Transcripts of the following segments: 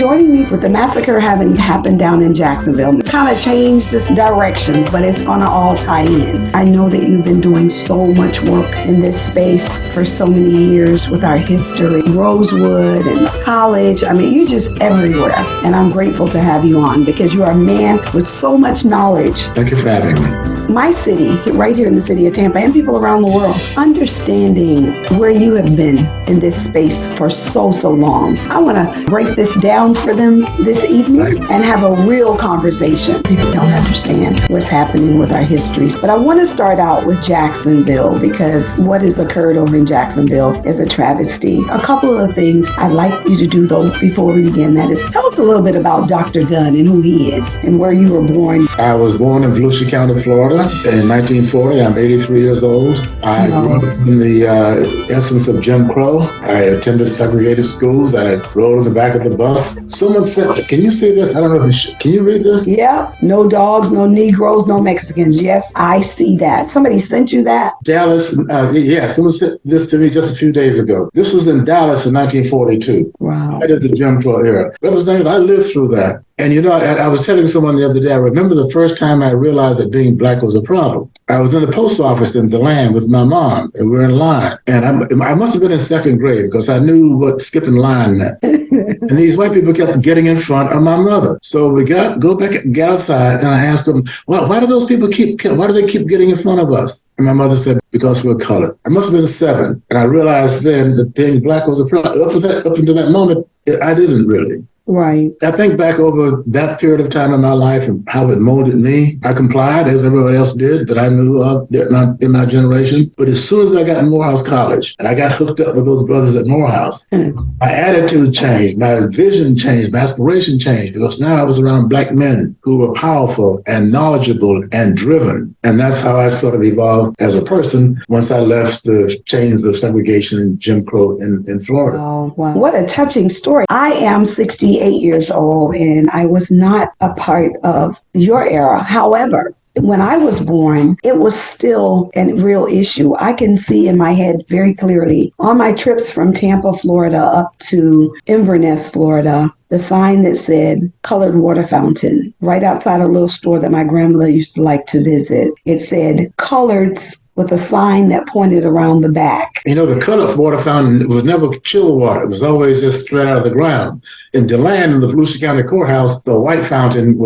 joining me with the massacre having happened down in Jacksonville. Kind of changed directions, but it's going to all tie in. I know that you've been doing so much work in this space for so many years with our history, Rosewood and college. I mean, you're just everywhere. And I'm grateful to have you on because you are a man with so much knowledge. Thank you for having me. My city, right here in the city of Tampa, and people around the world, understanding where you have been in this space for so long. I want to break this down for them this evening and have a real conversation. People don't understand what's happening with our histories. But I want to start out with Jacksonville because what has occurred over in Jacksonville is a travesty. A couple of things I'd like you to do though before we begin, that is tell us a little bit about Dr. Dunn and who he is and where you were born. I was born in Volusia County, Florida in 1940. I'm 83 years old. I grew up in the essence of Jim Crow. I attended segregated schools. I rode in the back of the bus. Someone said, can you see this? I don't know if can you read this? Yeah. No dogs, no Negroes, no Mexicans. Yes, I see that. Somebody sent you that? Dallas, someone sent this to me just a few days ago. This was in Dallas in 1942. Wow. That is the Jim Crow era. Representative, I lived through that. And you know, I was telling someone the other day, I remember the first time I realized that being black was a problem. I was in the post office in DeLand with my mom, and we were in line. And I must have been in second grade because I knew what skipping line meant. And these white people kept getting in front of my mother. So we get outside, and I asked them, why do those people keep getting in front of us? And my mother said, because we're colored. I must have been 7. And I realized then that being black was a problem. Up until that moment, I didn't really. Right. I think back over that period of time in my life and how it molded me. I complied as everyone else did that I knew of in my generation. But as soon as I got in Morehouse College and I got hooked up with those brothers at Morehouse, my attitude changed, my vision changed, my aspiration changed because now I was around black men who were powerful and knowledgeable and driven. And that's how I sort of evolved as a person once I left the chains of segregation and Jim Crow in Florida. Oh, wow. What a touching story. I am 68 years old and I was not a part of your era. However, when I was born, it was still a real issue. I can see in my head very clearly on my trips from Tampa, Florida up to Inverness, Florida, the sign that said colored water fountain right outside a little store that my grandmother used to like to visit. It said coloreds with a sign that pointed around the back. You know, the colored water fountain was never chilled water. It was always just straight out of the ground. In DeLand, in the Volusia County Courthouse, the white fountain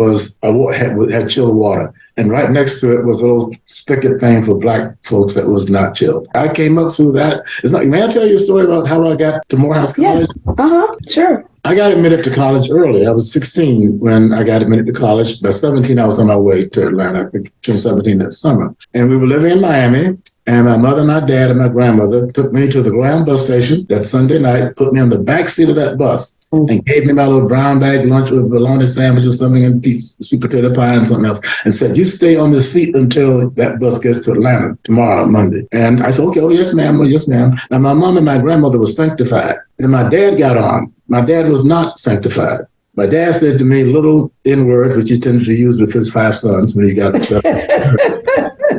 had chilled water. And right next to it was a little spigot thing for black folks that was not chilled. I came up through that. May I tell you a story about how I got to Morehouse College? Yes. Sure. I got admitted to college early. I was 16 when I got admitted to college. By 17, I was on my way to Atlanta. I turned 17 that summer. And we were living in Miami. And my mother, my dad, and my grandmother took me to the Graham bus station that Sunday night, put me on the back seat of that bus, and gave me my little brown bag lunch with a bologna sandwich or something and a piece of sweet potato pie and something else, and said, you stay on the seat until that bus gets to Atlanta tomorrow, Monday. And I said, okay, oh, yes, ma'am. Oh, yes, ma'am. Now, my mom and my grandmother were sanctified. And my dad got on. My dad was not sanctified. My dad said to me, little N-word, which he tended to use with his 5 sons when he got upset.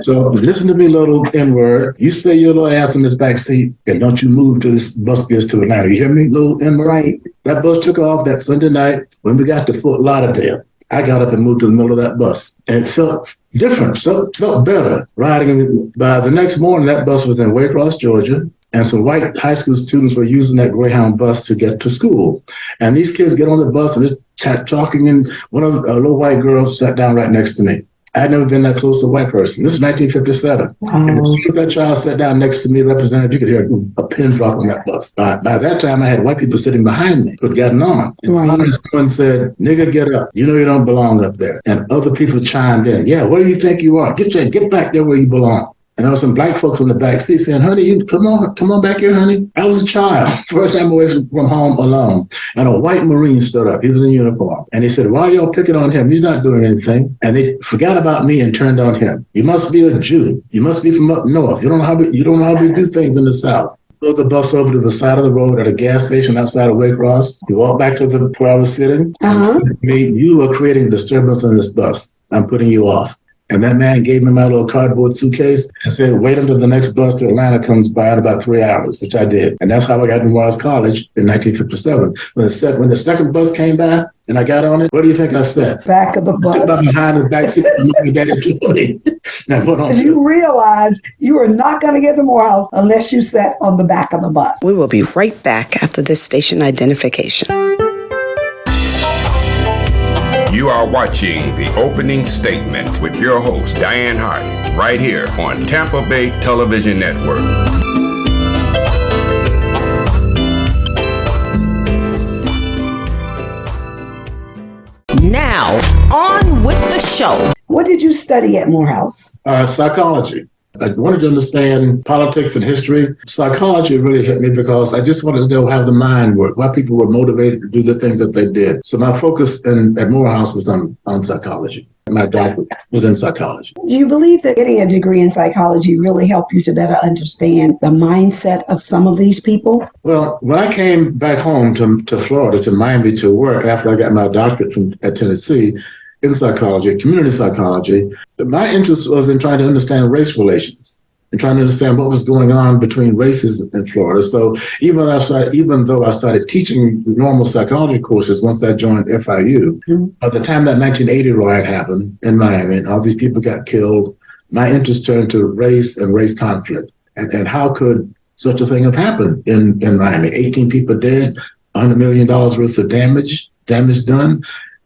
So listen to me, little N-word. You stay your little ass in this back seat and don't you move till this bus gets to Atlanta. You hear me, little N-word? Right. That bus took off that Sunday night. When we got to Fort Lauderdale, I got up and moved to the middle of that bus. And it felt different, felt better riding. By the next morning, that bus was in Waycross, Georgia. And some white high school students were using that Greyhound bus to get to school. And these kids get on the bus and they're talking, and one of the little white girls sat down right next to me. I had never been that close to a white person. This is 1957. Wow. And as soon as that child sat down next to me, Representative, you could hear a pin drop on that bus. By that time, I had white people sitting behind me who had gotten on. And finally, someone said, nigga, get up. You know you don't belong up there. And other people chimed in. Yeah, what do you think you are? Get back there where you belong. And there were some black folks in the back seat saying, honey, you come on back here, honey. I was a child, first time away from home alone. And a white Marine stood up. He was in uniform. And he said, why are y'all picking on him? He's not doing anything. And they forgot about me and turned on him. You must be a Jew. You must be from up north. You don't know how we do things in the South. Pulled the bus over to the side of the road at a gas station outside of Waycross. He walked back to where I was sitting. And said to me, you are creating disturbance on this bus. I'm putting you off. And that man gave me my little cardboard suitcase and said, wait until the next bus to Atlanta comes by in about 3 hours, which I did. And that's how I got to Morehouse College in 1957. When the second bus came by and I got on it, where do you think I sat? Back of the bus. Behind the back seat of my daddy told me. You realize you are not going to get to Morehouse unless you sat on the back of the bus. We will be right back after this station identification. You are watching The Opening Statement with your host, Dianne Hart, right here on Tampa Bay Television Network. Now, on with the show. What did you study at Morehouse? Psychology. I wanted to understand politics and history. Psychology really hit me because I just wanted to know how the mind worked, why people were motivated to do the things that they did. So my focus at Morehouse was on psychology. My doctorate was in psychology. Do you believe that getting a degree in psychology really helped you to better understand the mindset of some of these people? Well, when I came back home to Florida, to Miami to work after I got my doctorate at Tennessee, in psychology, community psychology, my interest was in trying to understand race relations and trying to understand what was going on between races in Florida. So even though I started teaching normal psychology courses once I joined FIU, by the time that 1980 riot happened in Miami and all these people got killed, my interest turned to race and race conflict. And how could such a thing have happened in Miami? 18 people dead, $100 million worth of damage done.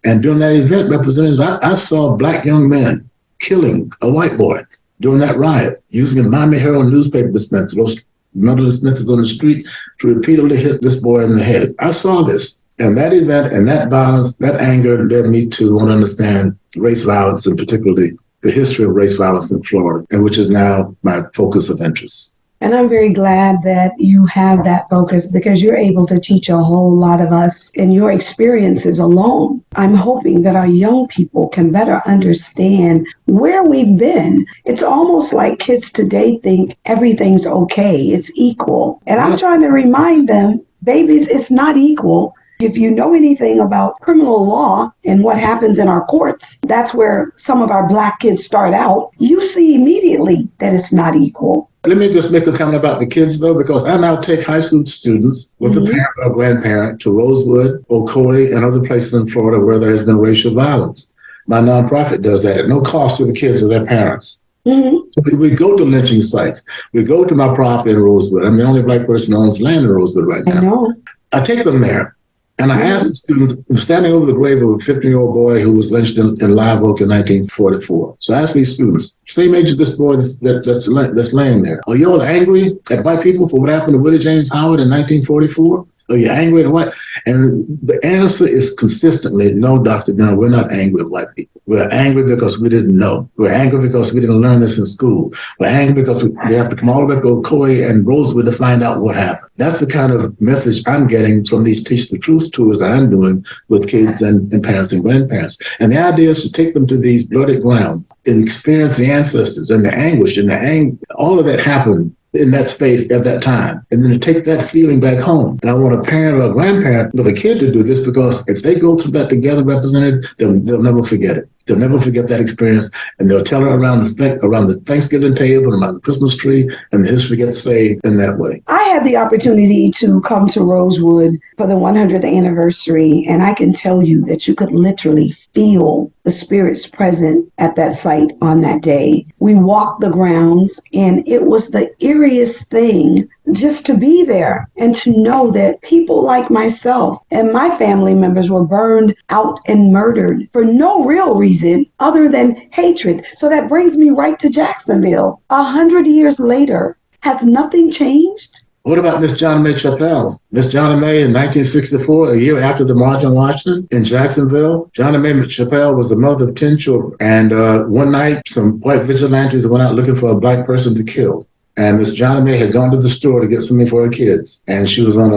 And during that event, representatives, I saw black young men killing a white boy during that riot, using a Miami Herald newspaper dispenser, those metal dispensers on the street, to repeatedly hit this boy in the head. I saw this. And that event and that violence, that anger led me to want to understand race violence, and particularly the history of race violence in Florida, and which is now my focus of interest. And I'm very glad that you have that focus because you're able to teach a whole lot of us in your experiences alone. I'm hoping that our young people can better understand where we've been. It's almost like kids today think everything's okay. It's equal. And I'm trying to remind them, babies, it's not equal. If you know anything about criminal law and what happens in our courts, that's where some of our black kids start out. You see immediately that it's not equal. Let me just make a comment about the kids, though, because I now take high school students with a parent or grandparent to Rosewood, Ocoee, and other places in Florida where there has been racial violence. My nonprofit does that at no cost to the kids or their parents. So we go to lynching sites. We go to my property in Rosewood. I'm the only black person who owns land in Rosewood right now. I know. I take them there. And I asked the students, I'm standing over the grave of a 15-year-old boy who was lynched in Live Oak in 1944. So I asked these students, same age as this boy that's laying there, are you all angry at white people for what happened to Willie James Howard in 1944? Are you angry at white? And the answer is consistently, no, Dr. Dunn, we're not angry at white people. We're angry because we didn't know. We're angry because we didn't learn this in school. We're angry because we have to come all the way to Ocoee and Rosewood to find out what happened. That's the kind of message I'm getting from these Teach the Truth tours I'm doing with kids and parents and grandparents. And the idea is to take them to these bloody grounds and experience the ancestors and the anguish and the anger. All of that happened in that space at that time, and then to take that feeling back home. And I want a parent or a grandparent with a kid to do this, because if they go through that together, represented, they'll never forget it. They'll never forget that experience, and they'll tell it around the Thanksgiving table, around the Christmas tree, and the history gets saved in that way. I had the opportunity to come to Rosewood for the 100th anniversary, and I can tell you that you could literally feel the spirits present at that site on that day. We walked the grounds, and it was the eeriest thing just to be there and to know that people like myself and my family members were burned out and murdered for no real reason other than hatred. So that brings me right to Jacksonville. 100 years later, has nothing changed? What about Miss Johnna Mae Chappelle? Miss Johnna Mae in 1964, a year after the March on Washington in Jacksonville, Johnna Mae Chappelle was the mother of 10 children. And one night, some white vigilantes went out looking for a black person to kill. And Miss Johnna Mae had gone to the store to get something for her kids. And she was on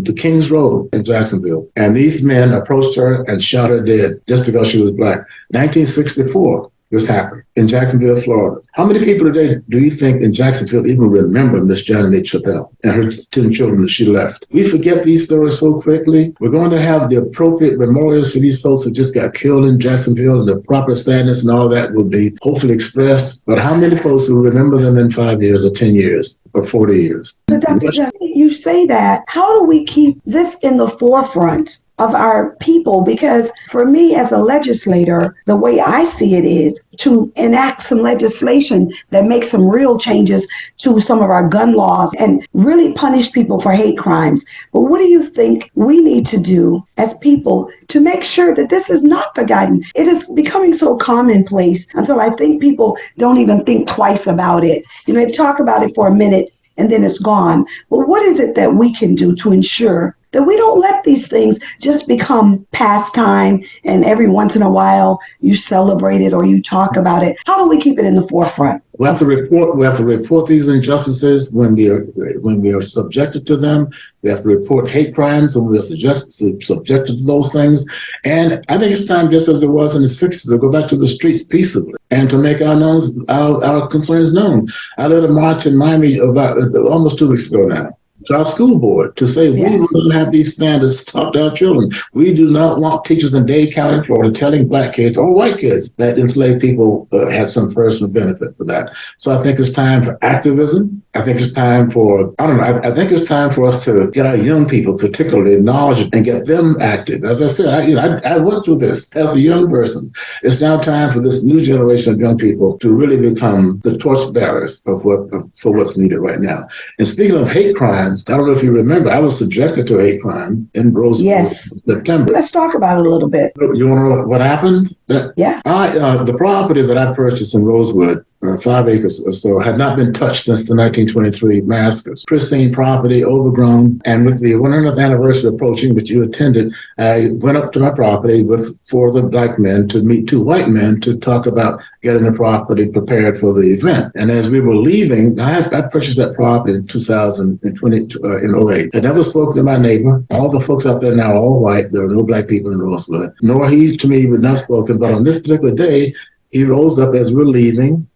the Kings Road in Jacksonville. And these men approached her and shot her dead just because she was black. 1964. this happened in Jacksonville, Florida. How many people today do you think in Jacksonville even remember Miss Janet Chappelle and her 10 children that she left? We forget these stories so quickly. We're going to have the appropriate memorials for these folks who just got killed in Jacksonville, and the proper sadness and all of that will be hopefully expressed. But how many folks will remember them in 5 years or 10 years or 40 years? But Dr. Jeff, you say that. How do we keep this in the forefront of our people? Because for me as a legislator, the way I see it is to enact some legislation that makes some real changes to some of our gun laws and really punish people for hate crimes. But what do you think we need to do as people to make sure that this is not forgotten? It is becoming so commonplace until I think people don't even think twice about it. You know, they talk about it for a minute and then it's gone. But what is it that we can do to ensure that we don't let these things just become pastime and every once in a while you celebrate it or you talk about it? How do we keep it in the forefront? We have to report these injustices when we are subjected to them. We have to report hate crimes when we are subjected to those things. And I think it's time, just as it was in the 60s, to go back to the streets peaceably and to make our concerns known. I led a march in Miami about almost 2 weeks ago now, to our school board, to say we will not have these standards taught to our children. We do not want teachers in Dade County, Florida, telling black kids or white kids that enslaved people have some personal benefit for that. So I think it's time for activism. I think it's time for, I think it's time for us to get our young people particularly knowledgeable and get them active. As I said, I went through this as a young person. It's now time for this new generation of young people to really become the torchbearers for what's needed right now. And speaking of hate crimes, I don't know if you remember, I was subjected to a hate crime in Rosewood in September. Let's talk about it a little bit. You want to know what happened? The property that I purchased in Rosewood, 5 acres or so, had not been touched since the 1923 massacres. Pristine property, overgrown. And with the 100th anniversary approaching, which you attended, I went up to my property with 4 other black men to meet 2 white men to talk about getting the property prepared for the event. And as we were leaving, I purchased that property in 2020, in 08. I never spoke to my neighbor. All the folks out there now are all white. There are no black people in Rosewood. Nor he, to me, was not spoken. But on this particular day, he rose up as we're leaving,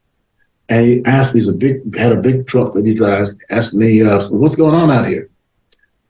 and he asked me, had a big truck that he drives, asked me, what's going on out here?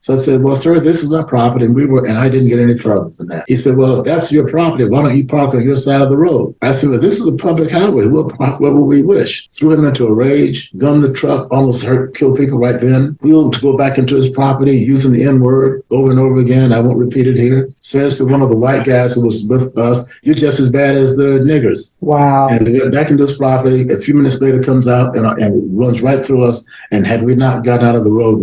So I said, well, sir, this is my property. And I didn't get any further than that. He said, well, if that's your property, why don't you park on your side of the road? I said, well, this is a public highway. We'll park wherever we wish. Threw him into a rage, gunned the truck, almost killed people right then. Wheeled to go back into his property using the N-word over and over again. I won't repeat it here. Says to one of the white guys who was with us, you're just as bad as the niggers. Wow. And we went back into this property. A few minutes later comes out and runs right through us. And had we not gotten out of the road,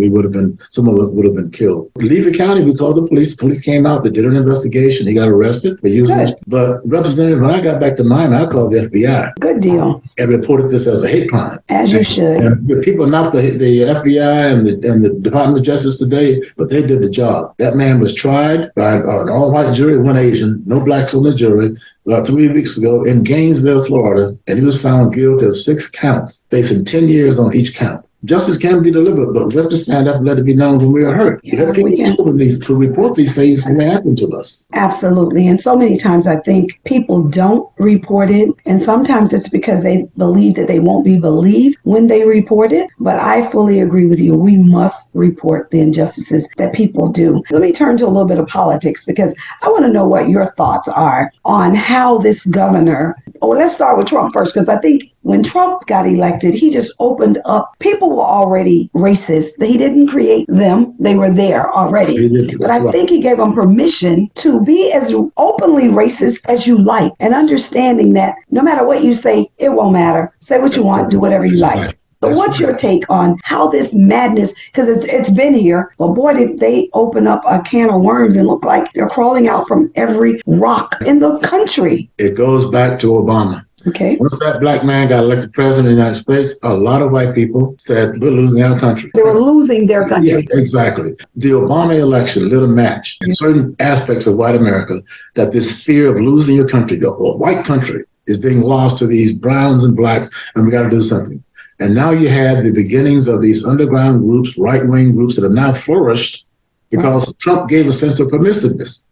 some of us would have been killed. Levy County, we called the police. The police came out. They did an investigation. He got arrested for using it. But Representative, when I got back to Miami, I called the FBI. Good deal. And reported this as a hate crime. As you should. And the people knocked the FBI and the Department of Justice today, but they did the job. That man was tried by an all-white jury, 1 Asian, no blacks on the jury, about 3 weeks ago in Gainesville, Florida, and he was found guilty of 6 counts, facing 10 years on each count. Justice can be delivered, but we have to stand up and let it be known when we are hurt. You have people to report these things when they happen to us. Absolutely. And so many times I think people don't report it. And sometimes it's because they believe that they won't be believed when they report it. But I fully agree with you. We must report the injustices that people do. Let me turn to a little bit of politics, because I want to know what your thoughts are on how this governor, let's start with Trump first, because I think when Trump got elected, he just opened up. People were already racist. He didn't create them. They were there already. But I think he gave them permission to be as openly racist as you like, and understanding that no matter what you say, it won't matter. Say what you want, do whatever you like. But what's your take on how this madness, because it's been here, but boy, did they open up a can of worms and look like they're crawling out from every rock in the country. It goes back to Obama. Okay. Once that black man got elected president of the United States, a lot of white people said, we're losing our country. They were losing their country. Yeah, exactly. The Obama election lit a match in certain aspects of white America that this fear of losing your country, the white country, is being lost to these browns and blacks, and we got to do something. And now you have the beginnings of these underground groups, right-wing groups that have now flourished because Trump gave a sense of permissiveness.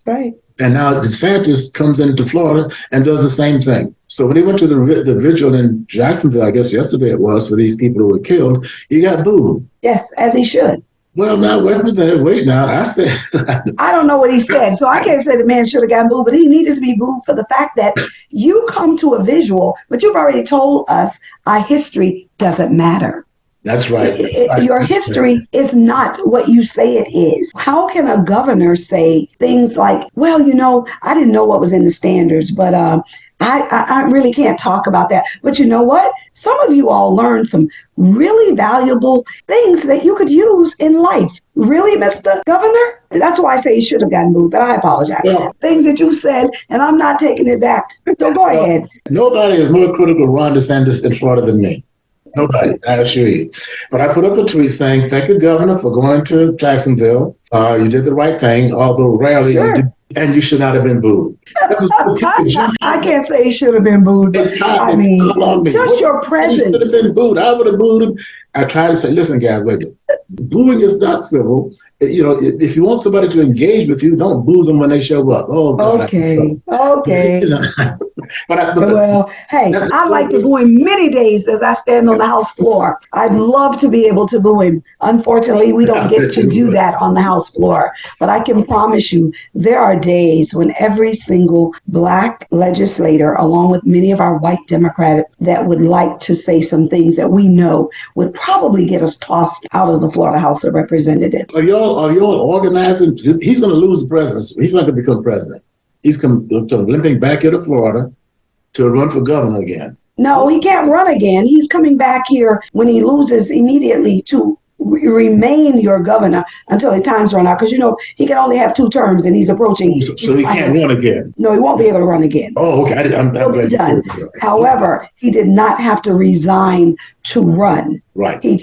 Right. And now DeSantis comes into Florida and does the same thing. So when he went to the vigil in Jacksonville, I guess yesterday it was, for these people who were killed, he got booed. Yes, as he should. Well, now, wait now. I said... I don't know what he said, so I can't say the man should have got booed, but he needed to be booed for the fact that you come to a visual, but you've already told us our history doesn't matter. That's right. Your history is not what you say it is. How can a governor say things like, well, I didn't know what was in the standards, but I really can't talk about that. But you know what? Some of you all learned some really valuable things that you could use in life. Really, Mr. Governor? That's why I say he should have gotten moved, but I apologize. Yeah. Things that you said, and I'm not taking it back. So go ahead. Nobody is more critical of Ron DeSantis in Florida than me. Nobody, I assure you. But I put up a tweet saying, thank you, Governor, for going to Jacksonville. You did the right thing, although rarely you did, and you should not have been booed. I can't say he should have been booed, but I mean, just your presence. He should have been booed. I would have booed him. I tried to say, listen, guys, wait. Booing is not civil. If you want somebody to engage with you, don't boo them when they show up. Oh, God. Okay. Hey, I like to boo him many days as I stand on the House floor. I'd love to be able to boo him. Unfortunately, we don't get to do that on the House floor. But I can promise you, there are days when every single Black legislator, along with many of our white Democrats, that would like to say some things that we know would probably get us tossed out of the Florida House of Representatives. Are y'all organizing? He's going to lose the presidency. He's not going to become president. He's limping back here to Florida to run for governor again. No, he can't run again. He's coming back here when he loses immediately to remain your governor until the times run out. Because, he can only have 2 terms and he's approaching. So he can't run again? No, he won't be able to run again. Oh, okay. I'm He'll be done. However, he did not have to resign to run. Right. We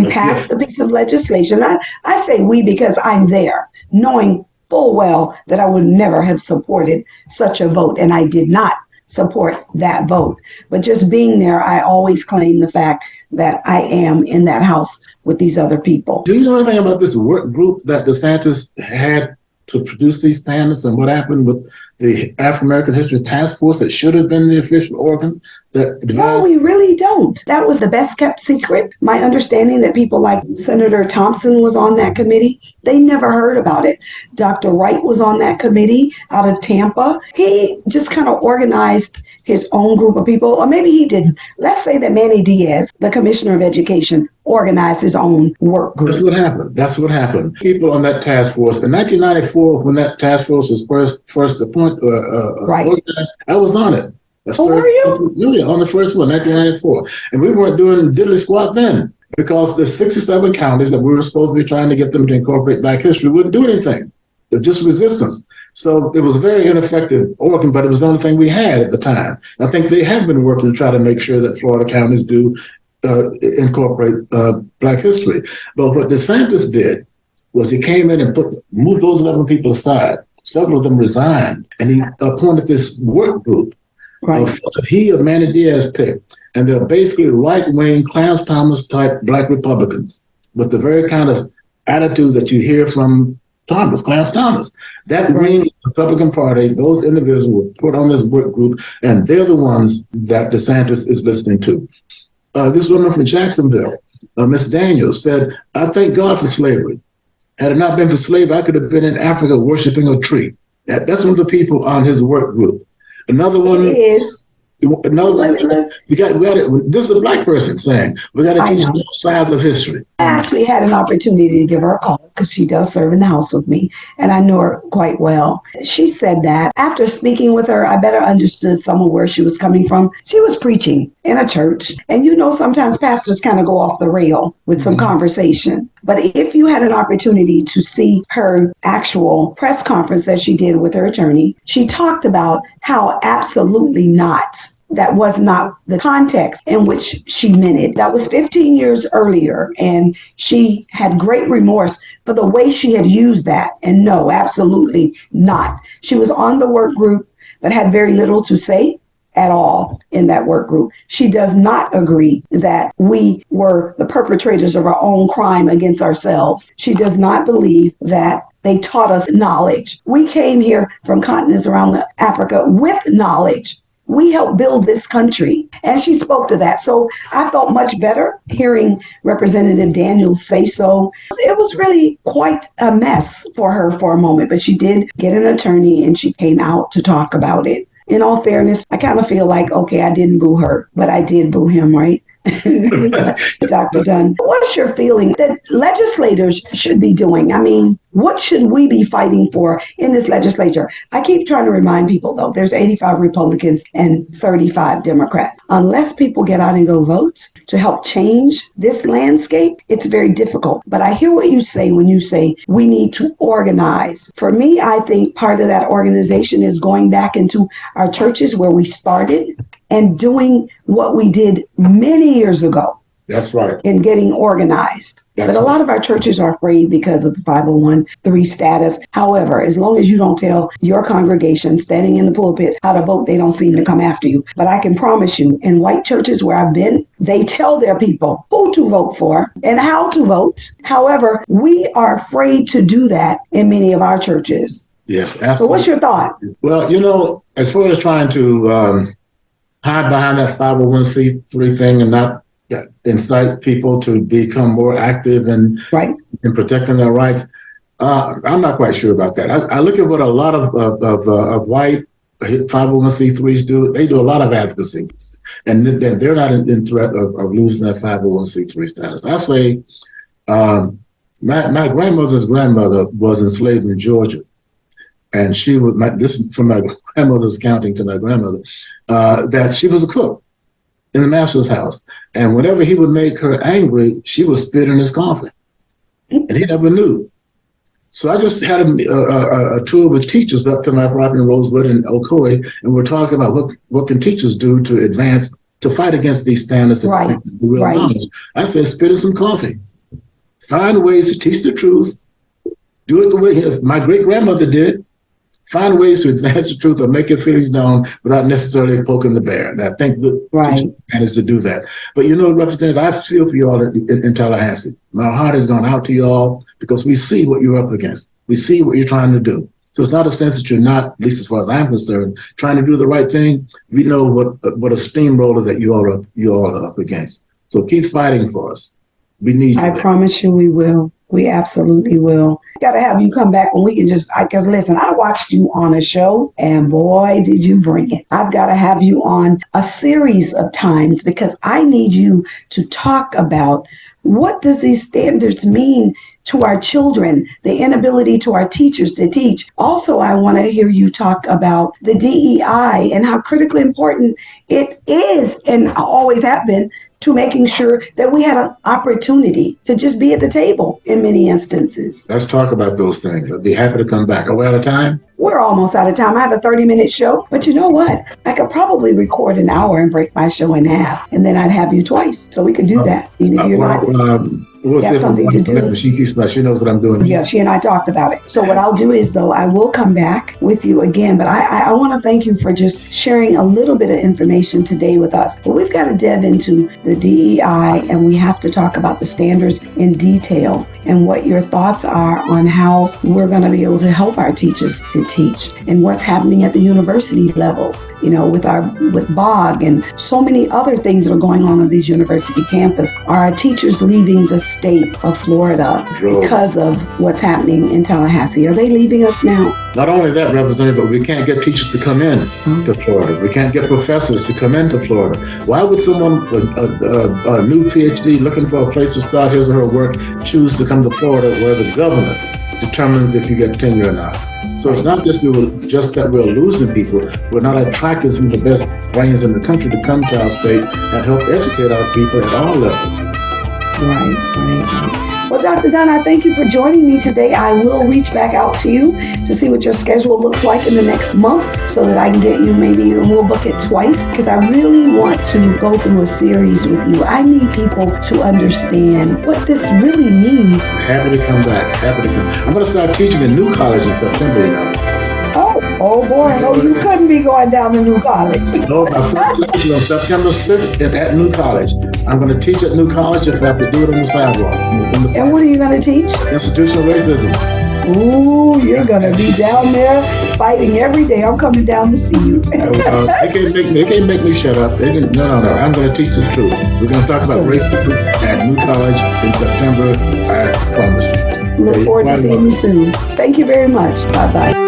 passed the piece of legislation. I say we because I'm there, knowing full well that I would never have supported such a vote. And I did not support that vote. But just being there, I always claim the fact that I am in that house with these other people. Do you know anything about this work group that DeSantis had to produce these standards and what happened with the African American History Task Force that should have been the official organ that advised? No, we really don't. That was the best kept secret. My understanding that people like Senator Thompson was on that committee, they never heard about it. Dr. Wright was on that committee out of Tampa. He just kind of organized his own group of people, or maybe he didn't. Let's say that Manny Diaz, the Commissioner of Education, organized his own work group. That's what happened. People on that task force in 1994, when that task force was first organized, I was on it. Were you? Yeah, on the first one, 1994. And we weren't doing diddly squat then because the 67 counties that we were supposed to be trying to get them to incorporate Black history wouldn't do anything. They're just resistance. So it was a very ineffective organ, but it was the only thing we had at the time. I think they have been working to try to make sure that Florida counties do incorporate Black history. But what DeSantis did was he came in and moved those 11 people aside. Several of them resigned, and he appointed this work group. Right. He or Manny Diaz picked, and they're basically right-wing Clarence Thomas type Black Republicans with the very kind of attitude that you hear from Clarence Thomas. That wing of the Republican Party, those individuals were put on this work group, and they're the ones that DeSantis is listening to. This woman from Jacksonville, Miss Daniels, said, "I thank God for slavery. Had it not been for slavery, I could have been in Africa worshiping a tree." That's one of the people on his work group. Another one is. Another one. We got it. This is a Black person saying we got to teach both sides of history. I actually had an opportunity to give her a call because she does serve in the house with me, and I know her quite well. She said that after speaking with her, I better understood some of where she was coming from. She was preaching in a church, and sometimes pastors kind of go off the rail with some conversation. But if you had an opportunity to see her actual press conference that she did with her attorney, she talked about how absolutely not. That was not the context in which she meant it. That was 15 years earlier, and she had great remorse for the way she had used that. And no, absolutely not. She was on the work group, but had very little to say at all in that work group. She does not agree that we were the perpetrators of our own crime against ourselves. She does not believe that They taught us knowledge. We came here from continents around Africa with knowledge. We helped build this country. And she spoke to that. So I felt much better hearing Representative Daniel say so. It was really quite a mess for her for a moment, but she did get an attorney and she came out to talk about it. In all fairness, I kind of feel like, okay, I didn't boo her, but I did boo him, right? Dr. Dunn, what's your feeling that legislators should be doing? I mean, what should we be fighting for in this legislature? I keep trying to remind people, though, there's 85 Republicans and 35 Democrats. Unless people get out and go vote to help change this landscape, it's very difficult. But I hear what you say when you say we need to organize. For me, I think part of that organization is going back into our churches where we started and doing what we did many years ago. That's right. In getting organized. But a lot of our churches are afraid because of the 501(c)(3) status. However, as long as you don't tell your congregation standing in the pulpit how to vote, they don't seem to come after you. But I can promise you, in white churches where I've been, they tell their people who to vote for and how to vote. However, we are afraid to do that in many of our churches. Yes, absolutely. So what's your thought? Well, as far as trying to hide behind that 501(c)(3) thing and not incite people to become more active in protecting their rights, I'm not quite sure about that. I look at what a lot of white 501(c)(3)s do. They do a lot of advocacy, and they're not in threat of losing that 501(c)(3) status. I say my grandmother's grandmother was enslaved in Georgia. And she was this from my grandmother's accounting to my grandmother, that she was a cook in the master's house. And whenever he would make her angry, she would spit in his coffee. And he never knew. So I just had a tour with teachers up to my property in Rosewood and Ocoee, and we're talking about what can teachers do to advance, to fight against these standards and real knowledge. I said, spit in some coffee. Find ways to teach the truth. Do it the way my great-grandmother did. Find ways to advance the truth or make your feelings known without necessarily poking the bear. And I think the teachers managed to do that. But Representative, I feel for you all in Tallahassee. My heart has gone out to you all because we see what you're up against. We see what you're trying to do. So it's not a sense that you're not, at least as far as I'm concerned, trying to do the right thing. We know what a steamroller that you all are up against. So keep fighting for us. We need you. I promise you we will. We absolutely will. Got to have you come back when we can because listen, I watched you on a show and boy, did you bring it. I've got to have you on a series of times because I need you to talk about what does these standards mean to our children, the inability to our teachers to teach. Also, I want to hear you talk about the DEI and how critically important it is and always have been to making sure that we had an opportunity to just be at the table in many instances. Let's talk about those things. I'd be happy to come back. Are we out of time? We're almost out of time. I have a 30-minute show, but you know what? I could probably record an hour and break my show in half, and then I'd have you twice. So we could do that. Even if you're we'll got something to do. She knows what I'm doing. Yeah, she and I talked about it. So what I'll do is, though, I will come back with you again, but I want to thank you for just sharing a little bit of information today with us. But we've got to delve into the DEI, and we have to talk about the standards in detail and what your thoughts are on how we're going to be able to help our teachers to teach and what's happening at the university levels, with BOG and so many other things that are going on these university campus. Are our teachers leaving the state of Florida because of what's happening in Tallahassee? Are they leaving us now? Not only that, Representative, but we can't get teachers to come in to Florida. We can't get professors to come into Florida. Why would someone, a new PhD looking for a place to start his or her work, choose to come to Florida where the governor determines if you get tenure or not? So it's not just that we're losing people, we're not attracting some of the best brains in the country to come to our state and help educate our people at all levels. Right. Well, Dr. Dunn, I thank you for joining me today. I will reach back out to you to see what your schedule looks like in the next month so that I can get you we'll book it twice because I really want to go through a series with you. I need people to understand what this really means. Happy to come back. I'm going to start teaching at New College in September, Oh boy, no, you couldn't be going down to New College. No, my first lecture on September 6th at New College. I'm going to teach at New College if I have to do it on the sidewalk. And what are you going to teach? Institutional racism. Ooh, you're gonna be down there fighting every day. I'm coming down to see you. They can't make me shut up. No. I'm going to teach the truth. We're going to talk about racism at New College in September. I promise you. Look forward to seeing you soon. Thank you very much. Bye-bye.